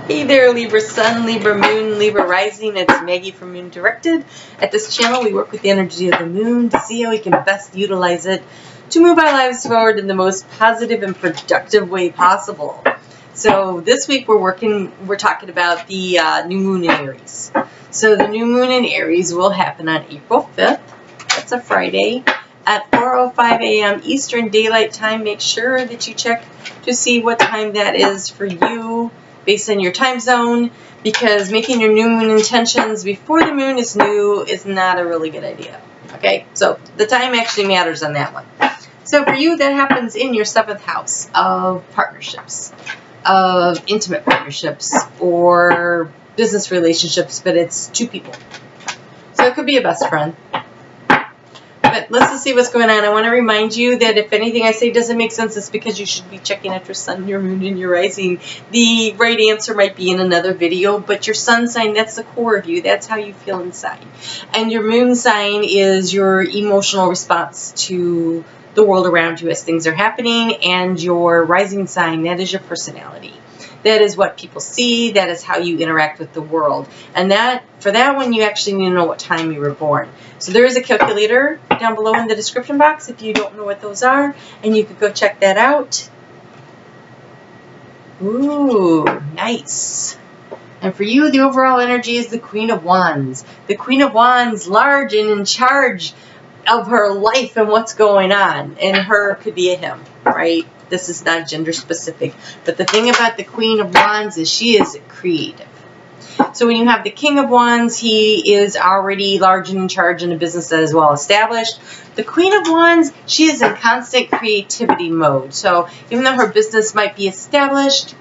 Hey there, Libra Sun, Libra Moon, Libra Rising. It's Maggie from Moon Directed. At this channel, we work with the energy of the moon to see how we can best utilize it to move our lives forward in the most positive and productive way possible. So this week we're talking about the new moon in Aries. So the new moon in Aries will happen on April 5th. That's a Friday at 4:05 a.m. Eastern Daylight Time. Make sure that you check to see what time that is for you based on your time zone, because making your new moon intentions before the moon is new is not a really good idea. Okay, so the time actually matters on that one. So for you, that happens in your 7th house of partnerships, of intimate partnerships or business relationships, but it's two people. So it could be a best friend. But let's just see what's going on. I want to remind you that if anything I say doesn't make sense, it's because you should be checking out your sun, your moon, and your rising. The right answer might be in another video, but your sun sign, that's the core of you. That's how you feel inside. And your moon sign is your emotional response to the world around you as things are happening. And your rising sign, that is your personality. That is what people see. That is how you interact with the world. And for that one, you actually need to know what time you were born. So there is a calculator down below in the description box if you don't know what those are, and you could go check that out. Ooh, nice. And for you, the overall energy is the Queen of Wands. The Queen of Wands, large and in charge of her life and what's going on. And her could be a him, right? This is not gender specific. But the thing about the Queen of Wands is she is creative. So when you have the King of Wands, he is already large and in charge in a business that is well established. The Queen of Wands, she is in constant creativity mode. So even though her business might be established,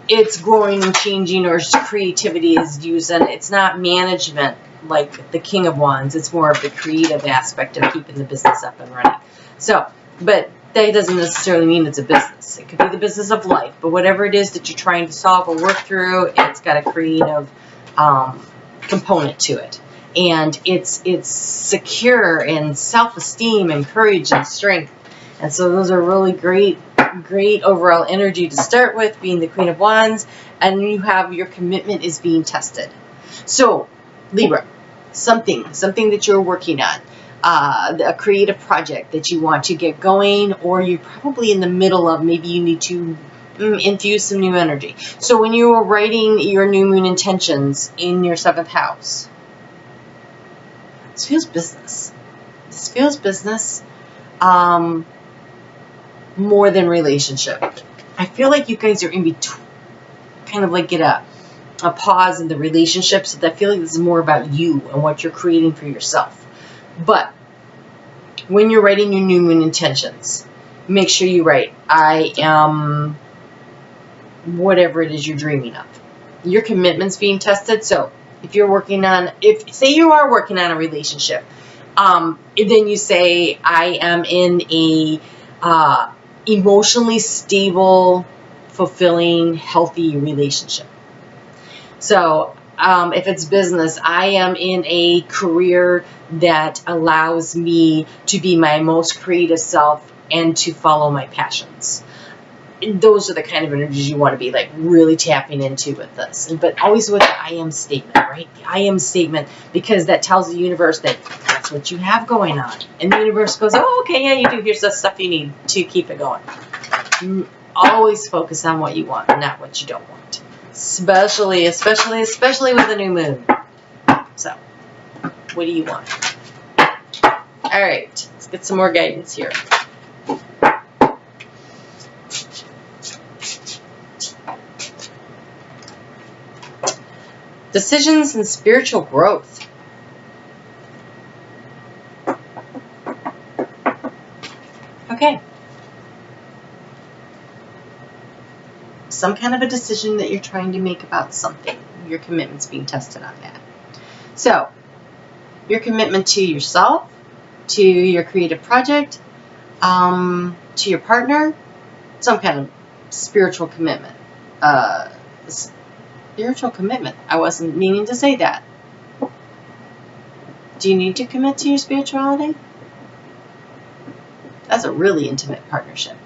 it's growing and changing, or creativity is used, and it's not management like the King of Wands. It's more of the creative aspect of keeping the business up and running. So, but that doesn't necessarily mean it's a business. It could be the business of life, but whatever it is that you're trying to solve or work through, it's got a creative component to it. And it's secure and self-esteem and courage and strength. And so those are really great overall energy to start with, being the Queen of Wands. And you have your commitment is being tested. So Libra, something that you're working on. A creative project that you want to get going, or you're probably in the middle of, maybe you need to infuse some new energy. So when you are writing your new moon intentions in your 7th house, this feels business. This feels business more than relationship. I feel like you guys are in between, kind of like get a pause in the relationship, so that I feel like this is more about you and what you're creating for yourself. But when you're writing your new moon intentions, make sure you write, I am whatever it is you're dreaming of. Your commitment's being tested. So if you're working on, say you are working on a relationship, then you say, I am in a emotionally stable, fulfilling, healthy relationship. So if it's business, I am in a career that allows me to be my most creative self and to follow my passions. And those are the kind of energies you want to be like really tapping into with this. But always with the I am statement, right? The I am statement, because that tells the universe that that's what you have going on. And the universe goes, oh, okay, yeah, you do. Here's the stuff you need to keep it going. Always focus on what you want, not what you don't want. Especially with a new moon. So, what do you want? All right, let's get some more guidance here. Decisions and spiritual growth. Okay. Some kind of a decision that you're trying to make about something. Your commitment's being tested on that. So, your commitment to yourself, to your creative project, to your partner, some kind of spiritual commitment. Spiritual commitment. I wasn't meaning to say that. Do you need to commit to your spirituality? That's a really intimate partnership.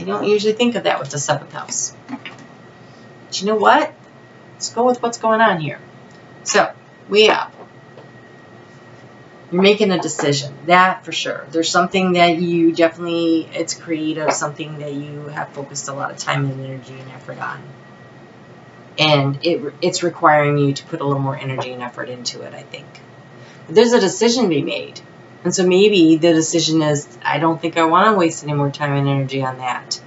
You don't usually think of that with the 7th house. But you know what? Let's go with what's going on here. So, we have, you're making a decision. That for sure. There's something that you definitely, it's creative, something that you have focused a lot of time and energy and effort on. And it's requiring you to put a little more energy and effort into it, I think. But there's a decision to be made. And so maybe the decision is, I don't think I want to waste any more time and energy on that.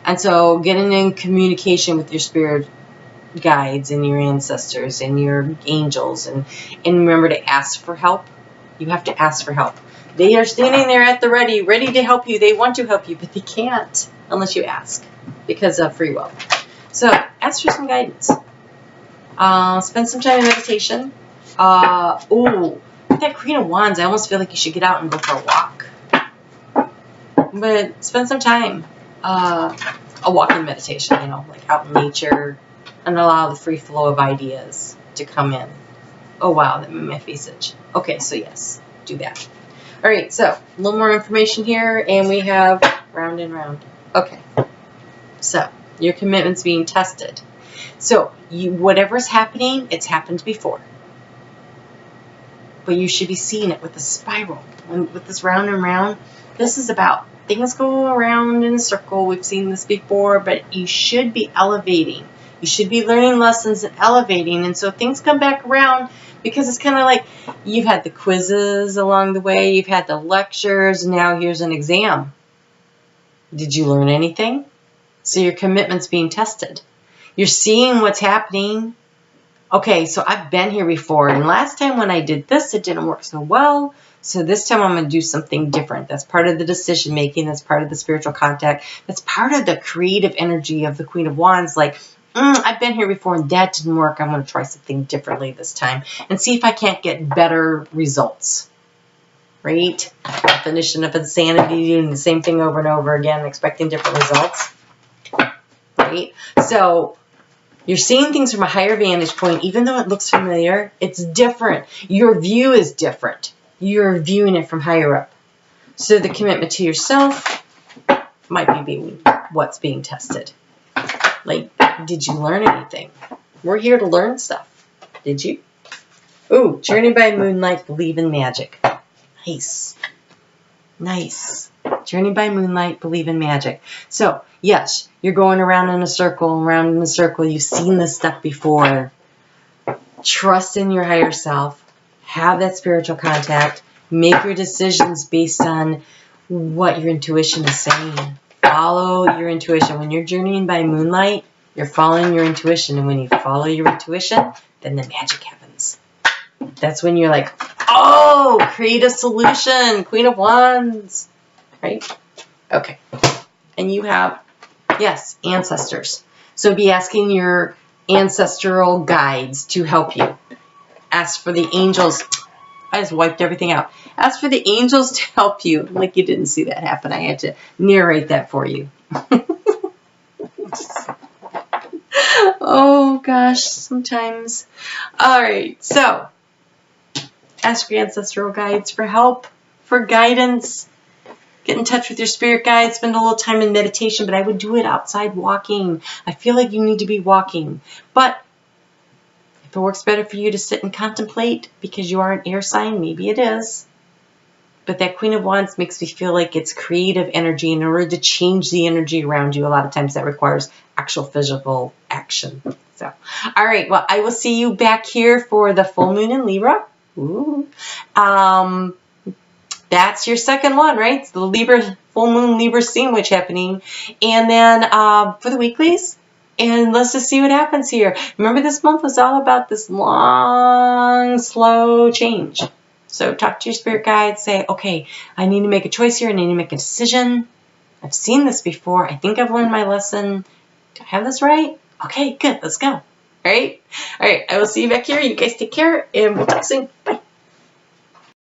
And so getting in communication with your spirit guides and your ancestors and your angels. And remember to ask for help. You have to ask for help. They are standing there at the ready to help you. They want to help you, but they can't unless you ask because of free will. So ask for some guidance. Spend some time in meditation. With that Queen of Wands, I almost feel like you should get out and go for a walk. But spend some time, a walking meditation, like out in nature, and allow the free flow of ideas to come in. Oh, wow, that made my face itch. Okay, so yes, do that. All right, so a little more information here, and we have round and round. Okay, so your commitment's being tested. So whatever's happening, it's happened before. But you should be seeing it with a spiral. And with this round and round, this is about things go around in a circle. We've seen this before, but you should be elevating. You should be learning lessons and elevating. And so things come back around because it's kind of like you've had the quizzes along the way. You've had the lectures. Now here's an exam. Did you learn anything? So your commitment's being tested. You're seeing what's happening. Okay, so I've been here before, and last time when I did this, it didn't work so well. So this time I'm going to do something different. That's part of the decision making. That's part of the spiritual contact. That's part of the creative energy of the Queen of Wands. Like, I've been here before and that didn't work. I'm going to try something differently this time and see if I can't get better results. Right? Definition of insanity, doing the same thing over and over again, expecting different results. Right? So you're seeing things from a higher vantage point. Even though it looks familiar, it's different. Your view is different. You're viewing it from higher up. So the commitment to yourself might be what's being tested. Like, did you learn anything? We're here to learn stuff. Did you? Ooh, Journey by Moonlight, Believe in Magic. Nice. Nice. Journey by Moonlight, Believe in Magic. So, yes, you're going around in a circle, around in a circle. You've seen this stuff before. Trust in your higher self. Have that spiritual contact. Make your decisions based on what your intuition is saying. Follow your intuition. When you're journeying by moonlight, you're following your intuition. And when you follow your intuition, then the magic happens. That's when you're like, oh, create a solution. Queen of Wands. Right? Okay. And you have, yes, ancestors. So be asking your ancestral guides to help you. Ask for the angels. I just wiped everything out. Ask for the angels to help you. Like you didn't see that happen. I had to narrate that for you. Oh, gosh, sometimes. All right, so ask your ancestral guides for help, for guidance. Get in touch with your spirit guides. Spend a little time in meditation, but I would do it outside walking. I feel like you need to be walking. But if it works better for you to sit and contemplate because you are an air sign, maybe it is. But that Queen of Wands makes me feel like it's creative energy. In order to change the energy around you, a lot of times that requires actual physical action. So, all right. Well, I will see you back here for the full moon in Libra. Ooh. That's your second one, right? It's the Libra, full moon Libra sandwich happening. And then for the weeklies. And let's just see what happens here. Remember, this month was all about this long, slow change. So talk to your spirit guide. Say, okay, I need to make a choice here. I need to make a decision. I've seen this before. I think I've learned my lesson. Do I have this right? Okay, good. Let's go. All right. All right. I will see you back here. You guys take care, and we'll talk soon. Bye.